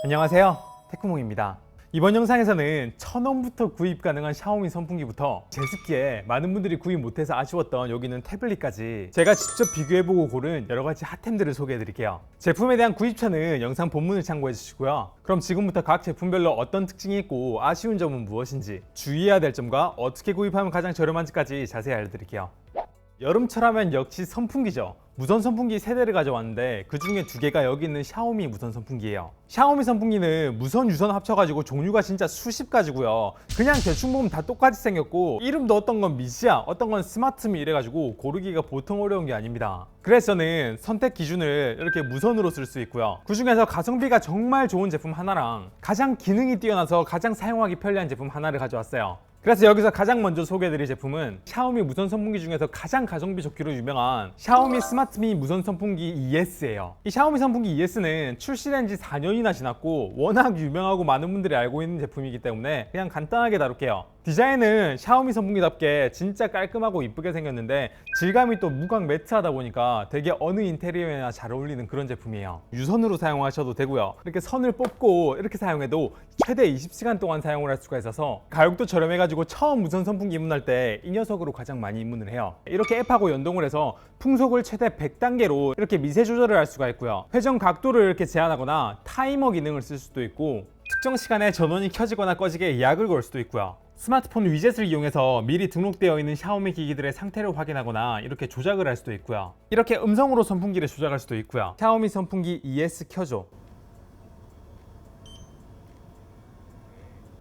안녕하세요, 테크몽입니다. 이번 영상에서는 1,000원부터 구입 가능한 샤오미 선풍기부터 제습기에 많은 분들이 구입 못해서 아쉬웠던 여기 있는 태블릿까지 제가 직접 비교해보고 고른 여러가지 핫템들을 소개해드릴게요. 제품에 대한 구입처는 영상 본문을 참고해주시고요. 그럼 지금부터 각 제품별로 어떤 특징이 있고 아쉬운 점은 무엇인지, 주의해야 될 점과 어떻게 구입하면 가장 저렴한지까지 자세히 알려드릴게요. 여름철 하면 역시 선풍기죠. 무선 선풍기 3대를 가져왔는데 그 중에 2개가 여기 있는 샤오미 무선 선풍기예요. 샤오미 선풍기는 무선 유선 합쳐가지고 종류가 진짜 수십 가지고요. 그냥 대충 보면 다 똑같이 생겼고 이름도 어떤 건 미시야, 어떤 건 스마트미 이래가지고 고르기가 보통 어려운 게 아닙니다. 그래서 저는 선택 기준을 이렇게 무선으로 쓸 수 있고요. 그 중에서 가성비가 정말 좋은 제품 하나랑 가장 기능이 뛰어나서 가장 사용하기 편리한 제품 하나를 가져왔어요. 그래서 여기서 가장 먼저 소개해드릴 제품은 샤오미 무선 선풍기 중에서 가장 가성비 좋기로 유명한 샤오미 스마트미 무선 선풍기 ES예요. 이 샤오미 선풍기 ES는 출시된 지 4년이나 지났고 워낙 유명하고 많은 분들이 알고 있는 제품이기 때문에 그냥 간단하게 다룰게요. 디자인은 샤오미 선풍기답게 진짜 깔끔하고 이쁘게 생겼는데 질감이 또 무광 매트하다 보니까 되게 어느 인테리어에나 잘 어울리는 그런 제품이에요. 유선으로 사용하셔도 되고요. 이렇게 선을 뽑고 이렇게 사용해도 최대 20시간 동안 사용을 할 수가 있어서 가격도 저렴해가지고 처음 무선 선풍기 입문할 때 이 녀석으로 가장 많이 입문을 해요. 이렇게 앱하고 연동을 해서 풍속을 최대 100단계로 이렇게 미세 조절을 할 수가 있고요. 회전 각도를 이렇게 제한하거나 타이머 기능을 쓸 수도 있고 특정 시간에 전원이 켜지거나 꺼지게 약을 걸 수도 있고요. 스마트폰 위젯을 이용해서 미리 등록되어 있는 샤오미 기기들의 상태를 확인하거나 이렇게 조작을 할 수도 있고요. 이렇게 음성으로 선풍기를 조작할 수도 있고요. 샤오미 선풍기 ES 켜줘.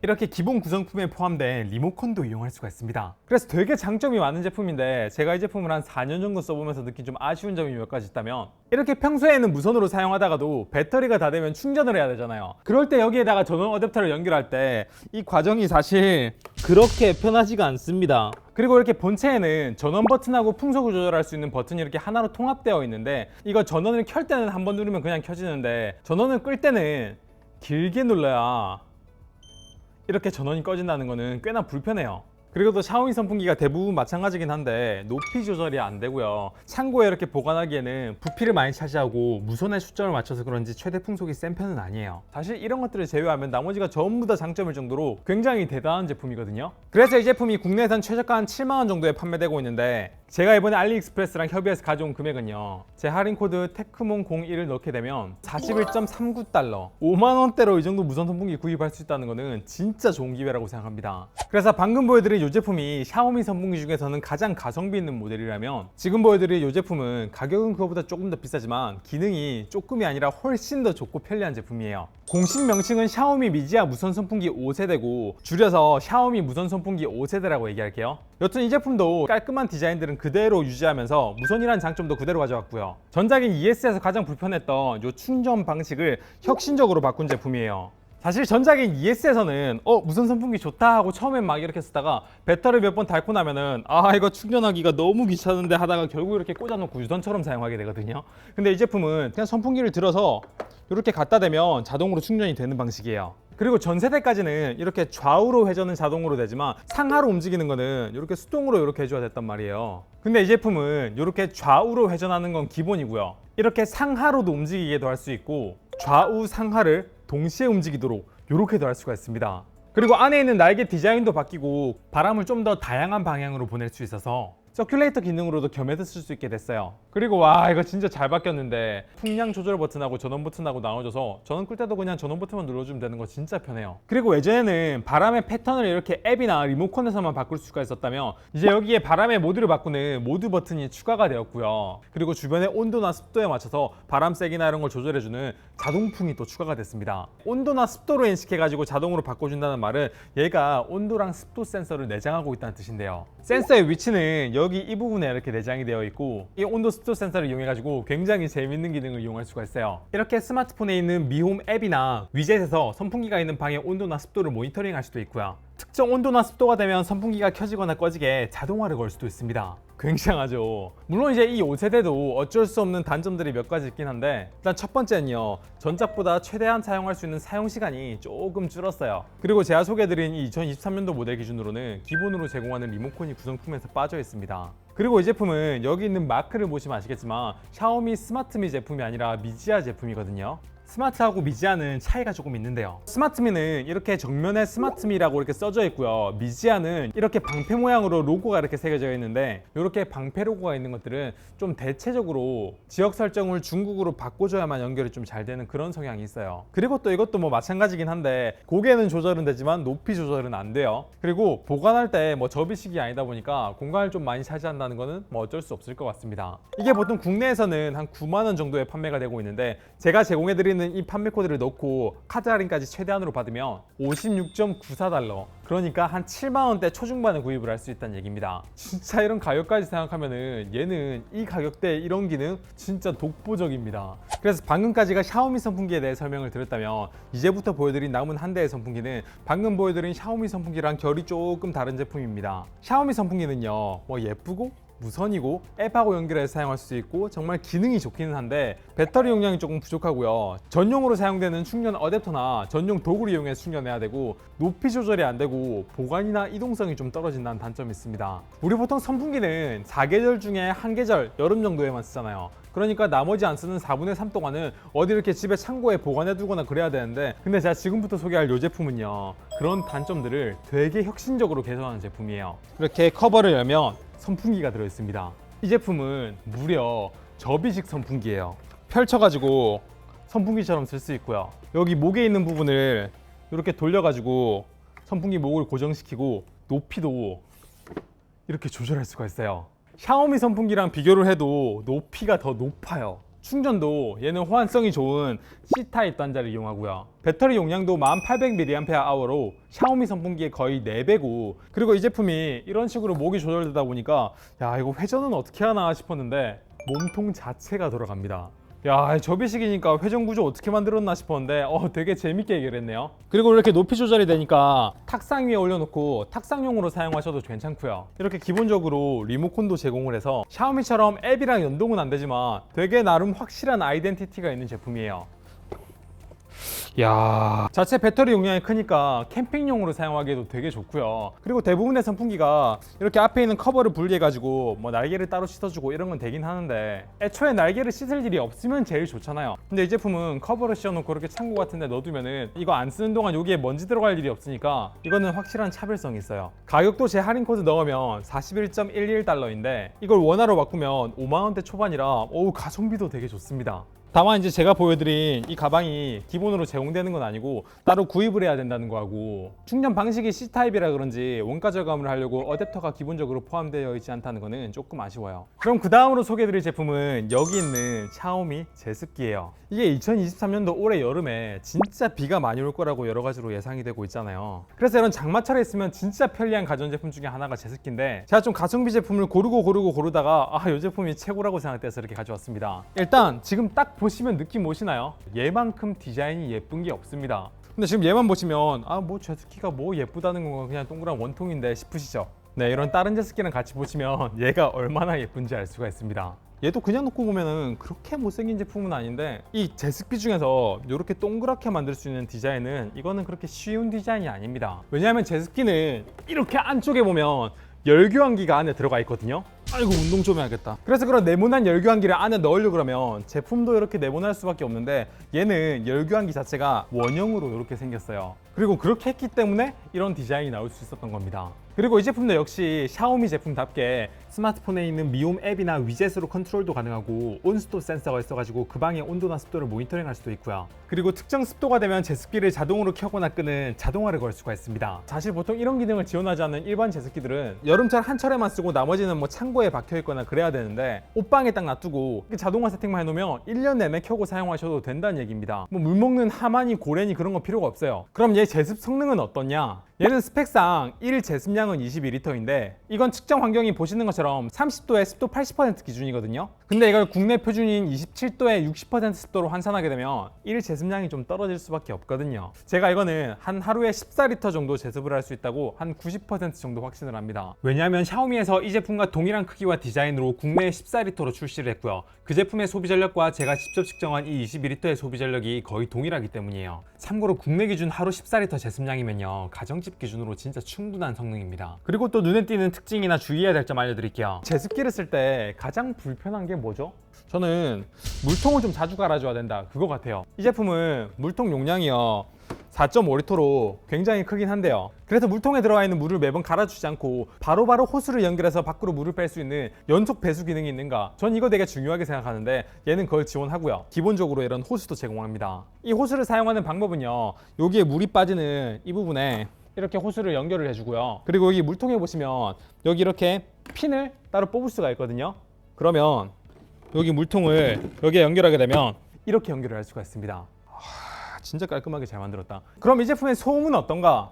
이렇게 기본 구성품에 포함된 리모컨도 이용할 수가 있습니다. 그래서 되게 장점이 많은 제품인데 제가 이 제품을 한 4년 정도 써보면서 느낀 좀 아쉬운 점이 몇 가지 있다면 이렇게 평소에는 무선으로 사용하다가도 배터리가 다 되면 충전을 해야 되잖아요. 그럴 때 여기에다가 전원 어댑터를 연결할 때 이 과정이 사실 그렇게 편하지가 않습니다. 그리고 이렇게 본체에는 전원 버튼하고 풍속을 조절할 수 있는 버튼이 이렇게 하나로 통합되어 있는데 이거 전원을 켤 때는 한 번 누르면 그냥 켜지는데 전원을 끌 때는 길게 눌러야 이렇게 전원이 꺼진다는 거는 꽤나 불편해요. 그리고 또 샤오미 선풍기가 대부분 마찬가지긴 한데 높이 조절이 안 되고요. 창고에 이렇게 보관하기에는 부피를 많이 차지하고 무선의 초점을 맞춰서 그런지 최대 풍속이 센 편은 아니에요. 사실 이런 것들을 제외하면 나머지가 전부 다 장점일 정도로 굉장히 대단한 제품이거든요. 그래서 이 제품이 국내에선 최저가 한 7만원 정도에 판매되고 있는데 제가 이번에 알리익스프레스랑 협의해서 가져온 금액은요, 제 할인 코드 테크몽01을 넣게 되면 41.39달러 5만원대로 이 정도 무선 선풍기 구입할 수 있다는 거는 진짜 좋은 기회라고 생각합니다. 그래서 방금 보여드린 이 제품이 샤오미 선풍기 중에서는 가장 가성비 있는 모델이라면 지금 보여드릴 이 제품은 가격은 그거보다 조금 더 비싸지만 기능이 조금이 아니라 훨씬 더 좋고 편리한 제품이에요. 공식 명칭은 샤오미 미지아 무선 선풍기 5세대고 줄여서 샤오미 무선 선풍기 5세대라고 얘기할게요. 여튼 이 제품도 깔끔한 디자인들은 그대로 유지하면서 무선이라는 장점도 그대로 가져왔고요. 전작인 ES에서 가장 불편했던 이 충전 방식을 혁신적으로 바꾼 제품이에요. 사실 전작인 ES에서는 무선 선풍기 좋다 하고 처음엔 막 이렇게 쓰다가 배터리 몇 번 닳고 나면은 이거 충전하기가 너무 귀찮은데 하다가 결국 이렇게 꽂아놓고 유선처럼 사용하게 되거든요. 근데 이 제품은 그냥 선풍기를 들어서 이렇게 갖다 대면 자동으로 충전이 되는 방식이에요. 그리고 전 세대까지는 이렇게 좌우로 회전은 자동으로 되지만 상하로 움직이는 거는 이렇게 수동으로 이렇게 해줘야 됐단 말이에요. 근데 이 제품은 이렇게 좌우로 회전하는 건 기본이고요. 이렇게 상하로도 움직이게도 할 수 있고 좌우 상하를 동시에 움직이도록 이렇게도 할 수가 있습니다. 그리고 안에 있는 날개 디자인도 바뀌고 바람을 좀 더 다양한 방향으로 보낼 수 있어서 서큘레이터 기능으로도 겸해서 쓸 수 있게 됐어요. 그리고 와, 이거 진짜 잘 바뀌었는데 풍량 조절 버튼하고 전원 버튼하고 나눠져서 전원 끌 때도 그냥 전원 버튼만 눌러주면 되는 거 진짜 편해요. 그리고 예전에는 바람의 패턴을 이렇게 앱이나 리모컨에서만 바꿀 수가 있었다면 이제 여기에 바람의 모드를 바꾸는 모드 버튼이 추가가 되었고요. 그리고 주변의 온도나 습도에 맞춰서 바람 세기나 이런 걸 조절해주는 자동풍이 또 추가가 됐습니다. 온도나 습도로 인식해가지고 자동으로 바꿔준다는 말은 얘가 온도랑 습도 센서를 내장하고 있다는 뜻인데요. 센서의 위치는 여기 이 부분에 이렇게 내장이 되어 있고 이 온도 습도 센서를 이용해 가지고 굉장히 재밌는 기능을 이용할 수가 있어요. 이렇게 스마트폰에 있는 미홈 앱이나 위젯에서 선풍기가 있는 방의 온도나 습도를 모니터링 할 수도 있고요. 특정 온도나 습도가 되면 선풍기가 켜지거나 꺼지게 자동화를 걸 수도 있습니다. 굉장하죠. 물론 이제 이 5세대도 어쩔 수 없는 단점들이 몇 가지 있긴 한데 일단 첫 번째는요, 전작보다 최대한 사용할 수 있는 사용 시간이 조금 줄었어요. 그리고 제가 소개해드린 이 2023년도 모델 기준으로는 기본으로 제공하는 리모컨이 구성품에서 빠져 있습니다. 그리고 이 제품은 여기 있는 마크를 보시면 아시겠지만 샤오미 스마트미 제품이 아니라 미지아 제품이거든요. 스마트하고 미지아는 차이가 조금 있는데요. 스마트미는 이렇게 정면에 스마트미라고 이렇게 써져 있고요. 미지아는 이렇게 방패 모양으로 로고가 이렇게 새겨져 있는데 이렇게 방패 로고가 있는 것들은 좀 대체적으로 지역 설정을 중국으로 바꿔줘야만 연결이 좀 잘 되는 그런 성향이 있어요. 그리고 또 이것도 뭐 마찬가지긴 한데 고개는 조절은 되지만 높이 조절은 안 돼요. 그리고 보관할 때 뭐 접이식이 아니다 보니까 공간을 좀 많이 차지한다는 거는 뭐 어쩔 수 없을 것 같습니다. 이게 보통 국내에서는 한 9만 원 정도에 판매가 되고 있는데 제가 제공해드리는 이 판매 코드를 넣고 카드 할인까지 최대한으로 받으면 56.94달러, 그러니까 한 7만 원대 초중반에 구입을 할 수 있다는 얘기입니다. 진짜 이런 가격까지 생각하면은 얘는 이 가격대에 이런 기능 진짜 독보적입니다. 그래서 방금까지가 샤오미 선풍기에 대해 설명을 드렸다면 이제부터 보여드린 남은 한 대의 선풍기는 방금 보여드린 샤오미 선풍기랑 결이 조금 다른 제품입니다. 샤오미 선풍기는요, 뭐 예쁘고 무선이고 앱하고 연결해서 사용할 수 있고 정말 기능이 좋기는 한데 배터리 용량이 조금 부족하고요. 전용으로 사용되는 충전 어댑터나 전용 도구를 이용해서 충전해야 되고 높이 조절이 안 되고 보관이나 이동성이 좀 떨어진다는 단점이 있습니다. 우리 보통 선풍기는 4계절 중에 한 계절 여름 정도에만 쓰잖아요. 그러니까 나머지 안 쓰는 4분의 3 동안은 어디 이렇게 집에 창고에 보관해 두거나 그래야 되는데, 근데 제가 지금부터 소개할 이 제품은요, 그런 단점들을 되게 혁신적으로 개선하는 제품이에요. 이렇게 커버를 열면 선풍기가 들어있습니다. 이 제품은 무려 접이식 선풍기예요. 펼쳐가지고 선풍기처럼 쓸 수 있고요. 여기 목에 있는 부분을 이렇게 돌려가지고 선풍기 목을 고정시키고 높이도 이렇게 조절할 수가 있어요. 샤오미 선풍기랑 비교를 해도 높이가 더 높아요. 충전도 얘는 호환성이 좋은 C타입 단자를 이용하고요. 배터리 용량도 1800mAh로 샤오미 선풍기의 거의 4배고, 그리고 이 제품이 이런 식으로 목이 조절되다 보니까 야, 이거 회전은 어떻게 하나 싶었는데 몸통 자체가 돌아갑니다. 야, 접이식이니까 회전 구조 어떻게 만들었나 싶었는데 되게 재밌게 해결했네요. 그리고 이렇게 높이 조절이 되니까 탁상 위에 올려놓고 탁상용으로 사용하셔도 괜찮고요. 이렇게 기본적으로 리모컨도 제공을 해서 샤오미처럼 앱이랑 연동은 안 되지만 되게 나름 확실한 아이덴티티가 있는 제품이에요. 야, 자체 배터리 용량이 크니까 캠핑용으로 사용하기에도 되게 좋고요. 그리고 대부분의 선풍기가 이렇게 앞에 있는 커버를 분리해가지고 뭐 날개를 따로 씻어주고 이런 건 되긴 하는데 애초에 날개를 씻을 일이 없으면 제일 좋잖아요. 근데 이 제품은 커버를 씌워놓고 이렇게 창고 같은 데 넣어두면은 이거 안 쓰는 동안 여기에 먼지 들어갈 일이 없으니까 이거는 확실한 차별성이 있어요. 가격도 제 할인 코드 넣으면 41.11달러인데 이걸 원화로 바꾸면 5만원대 초반이라 가성비도 되게 좋습니다. 다만 이제 제가 보여드린 이 가방이 기본으로 제공되는 건 아니고 따로 구입을 해야 된다는 거하고, 충전 방식이 C타입이라 그런지 원가 절감을 하려고 어댑터가 기본적으로 포함되어 있지 않다는 거는 조금 아쉬워요. 그럼 그 다음으로 소개해드릴 제품은 여기 있는 샤오미 제습기예요. 이게 2023년도 올해 여름에 진짜 비가 많이 올 거라고 여러 가지로 예상이 되고 있잖아요. 그래서 이런 장마철에 있으면 진짜 편리한 가전제품 중에 하나가 제습기인데, 제가 좀 가성비 제품을 고르다가 이 제품이 최고라고 생각돼서 이렇게 가져왔습니다. 일단 지금 딱 보시면 느낌 오시나요? 얘만큼 디자인이 예쁜 게 없습니다. 근데 지금 얘만 보시면 뭐 제습기가 뭐 예쁘다는 건가, 그냥 동그란 원통인데 싶으시죠? 네, 이런 다른 제습기랑 같이 보시면 얘가 얼마나 예쁜지 알 수가 있습니다. 얘도 그냥 놓고 보면은 그렇게 못생긴 제품은 아닌데, 이 제습기 중에서 이렇게 동그랗게 만들 수 있는 디자인은 이거는 그렇게 쉬운 디자인이 아닙니다. 왜냐하면 제습기는 이렇게 안쪽에 보면 열교환기가 안에 들어가 있거든요. 아이고, 운동 좀 해야겠다. 그래서 그런 네모난 열교환기를 안에 넣으려고 그러면 제품도 이렇게 네모날 수밖에 없는데, 얘는 열교환기 자체가 원형으로 이렇게 생겼어요. 그리고 그렇게 했기 때문에 이런 디자인이 나올 수 있었던 겁니다. 그리고 이 제품도 역시 샤오미 제품답게 스마트폰에 있는 미홈 앱이나 위젯으로 컨트롤도 가능하고 온습도 센서가 있어가지고 그 방의 온도나 습도를 모니터링할 수도 있고요. 그리고 특정 습도가 되면 제습기를 자동으로 켜거나 끄는 자동화를 걸 수가 있습니다. 사실 보통 이런 기능을 지원하지 않는 일반 제습기들은 여름철 한철에만 쓰고 나머지는 뭐 창고에 박혀 있거나 그래야 되는데, 옷방에 딱 놔두고 자동화 세팅만 해놓으면 1년 내내 켜고 사용하셔도 된다는 얘기입니다. 뭐 물 먹는 하만이 고래니 그런 거 필요가 없어요. 그럼 얘 제습 성능은 어떠냐? 얘는 스펙상 1 제습량은 22리터인데 이건 측정 환경이 보시는 것처럼 30도에 습도 80% 기준이거든요. 근데 이걸 국내 표준인 27도에 60% 습도로 환산하게 되면 1 제습량이 좀 떨어질 수밖에 없거든요. 제가 이거는 한 하루에 14리터 정도 제습을 할 수 있다고 한 90% 정도 확신을 합니다. 왜냐하면 샤오미에서 이 제품과 동일한 적절한 크기와 디자인으로 국내 14리터로 출시를 했고요. 그 제품의 소비 전력과 제가 직접 측정한 이 22리터의 소비 전력이 거의 동일하기 때문이에요. 참고로 국내 기준 하루 14리터 제습량이면요, 가정집 기준으로 진짜 충분한 성능입니다. 그리고 또 눈에 띄는 특징이나 주의해야 될 점 알려드릴게요. 제습기를 쓸 때 가장 불편한 게 뭐죠? 저는 물통을 좀 자주 갈아줘야 된다, 그거 같아요. 이 제품은 물통 용량이요 4.5리터로 굉장히 크긴 한데요. 그래서 물통에 들어가 있는 물을 매번 갈아주지 않고 바로바로 호스를 연결해서 밖으로 물을 뺄 수 있는 연속 배수 기능이 있는가? 전 이거 되게 중요하게 생각하는데 얘는 그걸 지원하고요. 기본적으로 이런 호스도 제공합니다. 이 호스를 사용하는 방법은요, 여기에 물이 빠지는 이 부분에 이렇게 호스를 연결을 해주고요. 그리고 여기 물통에 보시면 여기 이렇게 핀을 따로 뽑을 수가 있거든요. 그러면 여기 물통을 여기에 연결하게 되면 이렇게 연결을 할 수가 있습니다. 진짜 깔끔하게 잘 만들었다. 그럼 이 제품의 소음은 어떤가?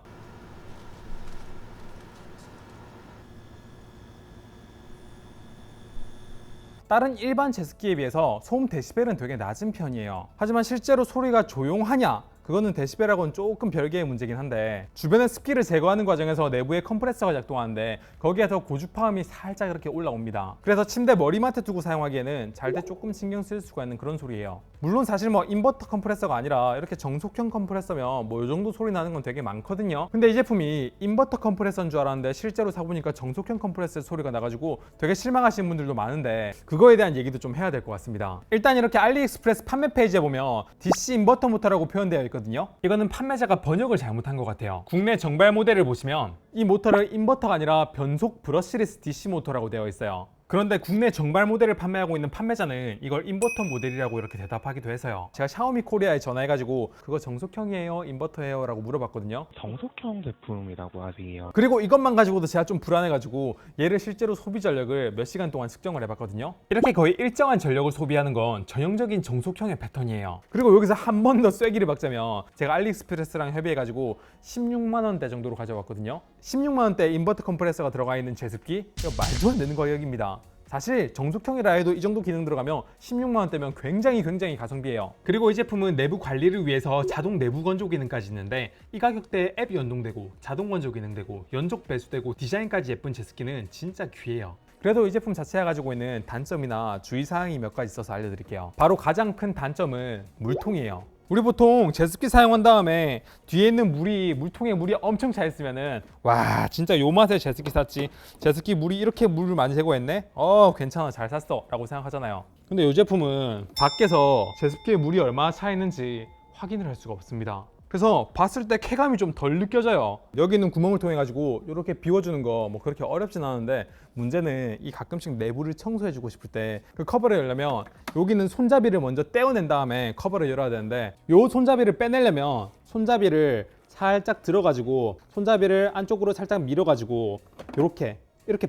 다른 일반 제습기에 비해서 소음 데시벨은 되게 낮은 편이에요. 하지만 실제로 소리가 조용하냐? 그거는 데시벨하고는 조금 별개의 문제긴 한데, 주변의 습기를 제거하는 과정에서 내부에 컴프레서가 작동하는데 거기에서 고주파음이 살짝 이렇게 올라옵니다. 그래서 침대 머리맡에 두고 사용하기에는 잘 때 조금 신경 쓸 수가 있는 그런 소리예요. 물론 사실 뭐 인버터 컴프레서가 아니라 이렇게 정속형 컴프레서면 뭐 이 정도 소리 나는 건 되게 많거든요. 근데 이 제품이 인버터 컴프레서인 줄 알았는데 실제로 사보니까 정속형 컴프레서 소리가 나가지고 되게 실망하시는 분들도 많은데, 그거에 대한 얘기도 좀 해야 될 것 같습니다. 일단 이렇게 알리익스프레스 판매 페이지에 보면 DC 인버터 모터라고 표현되어 있거든요. 이거는 판매자가 번역을 잘못한 것 같아요. 국내 정발 모델을 보시면 이 모터를 인버터가 아니라 변속 브러시리스 DC 모터라고 되어 있어요. 그런데 국내 정발 모델을 판매하고 있는 판매자는 이걸 인버터 모델이라고 이렇게 대답하기도 해서요. 제가 샤오미 코리아에 전화해가지고 그거 정속형이에요? 인버터예요? 라고 물어봤거든요. 정속형 제품이라고 하세요. 그리고 이것만 가지고도 제가 좀 불안해가지고 얘를 실제로 소비 전력을 몇 시간 동안 측정을 해봤거든요. 이렇게 거의 일정한 전력을 소비하는 건 전형적인 정속형의 패턴이에요. 그리고 여기서 한 번 더 쐐기를 박자면 제가 알리익스프레스랑 협의해가지고 16만 원대 정도로 가져왔거든요. 16만 원대 인버터 컴프레서가 들어가 있는 제습기, 이거 말도 안 되는 가격입니다. 사실 정속형이라 해도 이 정도 기능 들어가면 16만 원대면 굉장히 가성비예요. 그리고 이 제품은 내부 관리를 위해서 자동 내부 건조 기능까지 있는데, 이 가격대에 앱이 연동되고 자동 건조 기능되고 연속 배수되고 디자인까지 예쁜 제습기는 진짜 귀해요. 그래도 이 제품 자체가 가지고 있는 단점이나 주의사항이 몇 가지 있어서 알려드릴게요. 바로 가장 큰 단점은 물통이에요. 우리 보통 제습기 사용한 다음에 뒤에 있는 물통에 물이 엄청 차 있으면은 와 진짜 요 맛에 제습기 샀지, 제습기 물이 이렇게 물을 많이 제거했네, 괜찮아 잘 샀어 라고 생각하잖아요. 근데 이 제품은 밖에서 제습기에 물이 얼마나 차 있는지 확인을 할 수가 없습니다. 그래서 봤을 때 쾌감이 좀 덜 느껴져요. 여기 있는 구멍을 통해 가지고 이렇게 비워주는 거 뭐 그렇게 어렵진 않은데, 문제는 이 가끔씩 내부를 청소해주고 싶을 때 그 커버를 열려면 여기는 손잡이를 먼저 떼어낸 다음에 커버를 열어야 되는데, 요 손잡이를 빼내려면 손잡이를 살짝 들어가지고 손잡이를 안쪽으로 살짝 밀어가지고 이렇게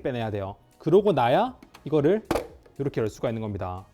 빼내야 돼요. 그러고 나야 이거를 이렇게 열 수가 있는 겁니다.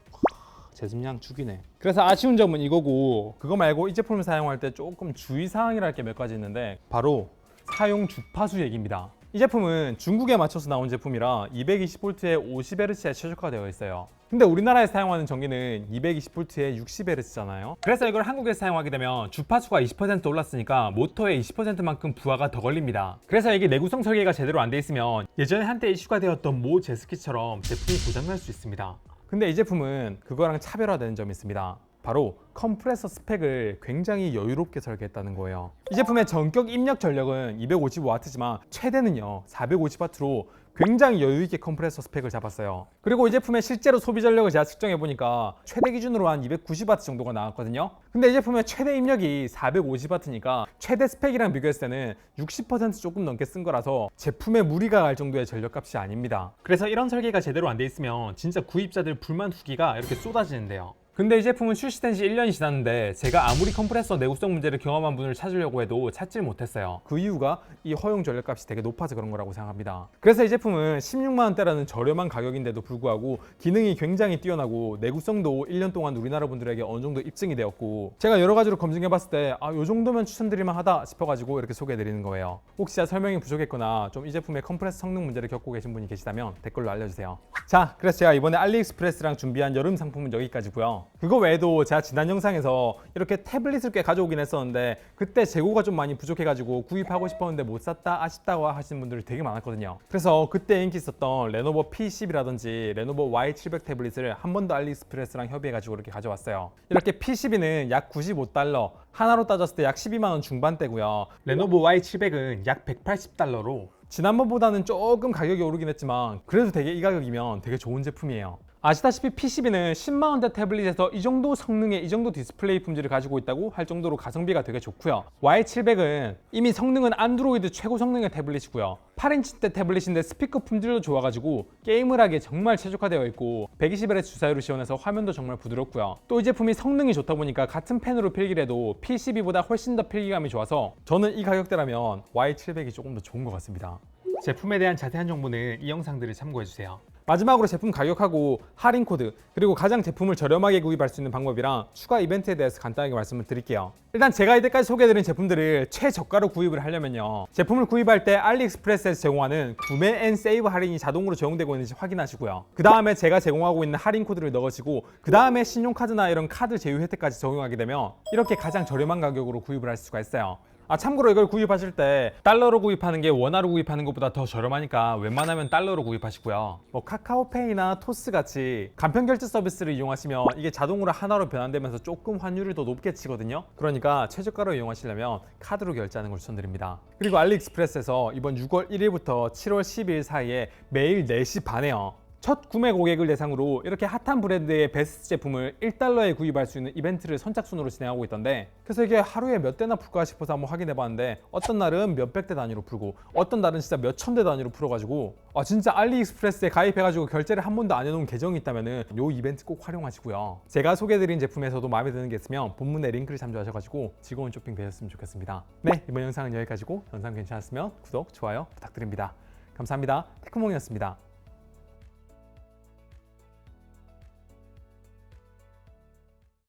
제습량 죽이네. 그래서 아쉬운 점은 이거고, 그거 말고 이 제품을 사용할 때 조금 주의사항이랄 게 몇 가지 있는데, 바로 사용 주파수 얘기입니다. 이 제품은 중국에 맞춰서 나온 제품이라 220V에 50Hz에 최적화되어 있어요. 근데 우리나라에서 사용하는 전기는 220V에 60Hz잖아요. 그래서 이걸 한국에서 사용하게 되면 주파수가 20% 올랐으니까 모터의 20%만큼 부하가 더 걸립니다. 그래서 이게 내구성 설계가 제대로 안 돼 있으면 예전에 한때 이슈가 되었던 모 제습기처럼 제품이 고장날 수 있습니다. 근데 이 제품은 그거랑 차별화되는 점이 있습니다. 바로 컴프레서 스펙을 굉장히 여유롭게 설계했다는 거예요. 이 제품의 전격 입력 전력은 255W지만 최대는요 450W로 굉장히 여유있게 컴프레서 스펙을 잡았어요. 그리고 이 제품의 실제로 소비 전력을 제가 측정해보니까 최대 기준으로 한 290W 정도가 나왔거든요. 근데 이 제품의 최대 입력이 450W니까 최대 스펙이랑 비교했을 때는 60% 조금 넘게 쓴 거라서 제품에 무리가 갈 정도의 전력값이 아닙니다. 그래서 이런 설계가 제대로 안 돼 있으면 진짜 구입자들 불만 후기가 이렇게 쏟아지는데요. 근데 이 제품은 출시된 지 1년이 지났는데 제가 아무리 컴프레서 내구성 문제를 경험한 분을 찾으려고 해도 찾질 못했어요. 그 이유가 이 허용 전력값이 되게 높아서 그런 거라고 생각합니다. 그래서 이 제품은 16만 원대라는 저렴한 가격인데도 불구하고 기능이 굉장히 뛰어나고 내구성도 1년 동안 우리나라 분들에게 어느 정도 입증이 되었고, 제가 여러 가지로 검증해봤을 때 요 정도면 추천드릴만 하다 싶어가지고 이렇게 소개해드리는 거예요. 혹시 설명이 부족했거나 좀 이 제품의 컴프레서 성능 문제를 겪고 계신 분이 계시다면 댓글로 알려주세요. 자, 그래서 제가 이번에 알리익스프레스랑 준비한 여름 상품은 여기까지고요. 그거 외에도 제가 지난 영상에서 이렇게 태블릿을 꽤 가져오긴 했었는데 그때 재고가 좀 많이 부족해가지고 구입하고 싶었는데 못 샀다 아쉽다고 하시는 분들이 되게 많았거든요. 그래서 그때 인기 있었던 레노버 P12라든지 레노버 Y700 태블릿을 한 번 더 알리익스프레스랑 협의해가지고 이렇게 가져왔어요. 이렇게 P12는 약 95달러, 하나로 따졌을 때 약 12만 원 중반대고요. 레노버 Y700은 약 180달러로 지난번보다는 조금 가격이 오르긴 했지만 그래도 되게 이 가격이면 되게 좋은 제품이에요. 아시다시피 P12는 10만원대 태블릿에서 이 정도 성능의 이 정도 디스플레이 품질을 가지고 있다고 할 정도로 가성비가 되게 좋고요. Y700은 이미 성능은 안드로이드 최고 성능의 태블릿이고요. 8인치대 태블릿인데 스피커 품질도 좋아가지고 게임을 하기에 정말 최적화되어 있고 120Hz 주사율을 지원해서 화면도 정말 부드럽고요. 또 이 제품이 성능이 좋다 보니까 같은 펜으로 필기를 해도 P12보다 훨씬 더 필기감이 좋아서 저는 이 가격대라면 Y700이 조금 더 좋은 것 같습니다. 제품에 대한 자세한 정보는 이 영상들을 참고해주세요. 마지막으로 제품 가격하고 할인 코드 그리고 가장 제품을 저렴하게 구입할 수 있는 방법이랑 추가 이벤트에 대해서 간단하게 말씀을 드릴게요. 일단 제가 이때까지 소개해드린 제품들을 최저가로 구입을 하려면요, 제품을 구입할 때 알리익스프레스에서 제공하는 구매 앤 세이브 할인이 자동으로 적용되고 있는지 확인하시고요. 그 다음에 제가 제공하고 있는 할인 코드를 넣으시고 그 다음에 신용카드나 이런 카드 제휴 혜택까지 적용하게 되면 이렇게 가장 저렴한 가격으로 구입을 할 수가 있어요. 참고로 이걸 구입하실 때 달러로 구입하는 게 원화로 구입하는 것보다 더 저렴하니까 웬만하면 달러로 구입하시고요. 뭐 카카오페이나 토스 같이 간편 결제 서비스를 이용하시면 이게 자동으로 하나로 변환되면서 조금 환율을 더 높게 치거든요. 그러니까 최저가로 이용하시려면 카드로 결제하는 걸 추천드립니다. 그리고 알리익스프레스에서 이번 6월 1일부터 7월 12일 사이에 매일 4시 반에요, 첫 구매 고객을 대상으로 이렇게 핫한 브랜드의 베스트 제품을 1달러에 구입할 수 있는 이벤트를 선착순으로 진행하고 있던데, 그래서 이게 하루에 몇 대나 풀까 싶어서 한번 확인해 봤는데 어떤 날은 몇백 대 단위로 풀고 어떤 날은 진짜 몇천 대 단위로 풀어가지고 진짜 알리익스프레스에 가입해가지고 결제를 한 번도 안 해놓은 계정이 있다면은 요 이벤트 꼭 활용하시고요. 제가 소개해드린 제품에서도 마음에 드는 게 있으면 본문에 링크를 참조하셔가지고 즐거운 쇼핑 되셨으면 좋겠습니다. 네, 이번 영상은 여기까지고 영상 괜찮았으면 구독, 좋아요 부탁드립니다. 감사합니다. 테크몽이었습니다.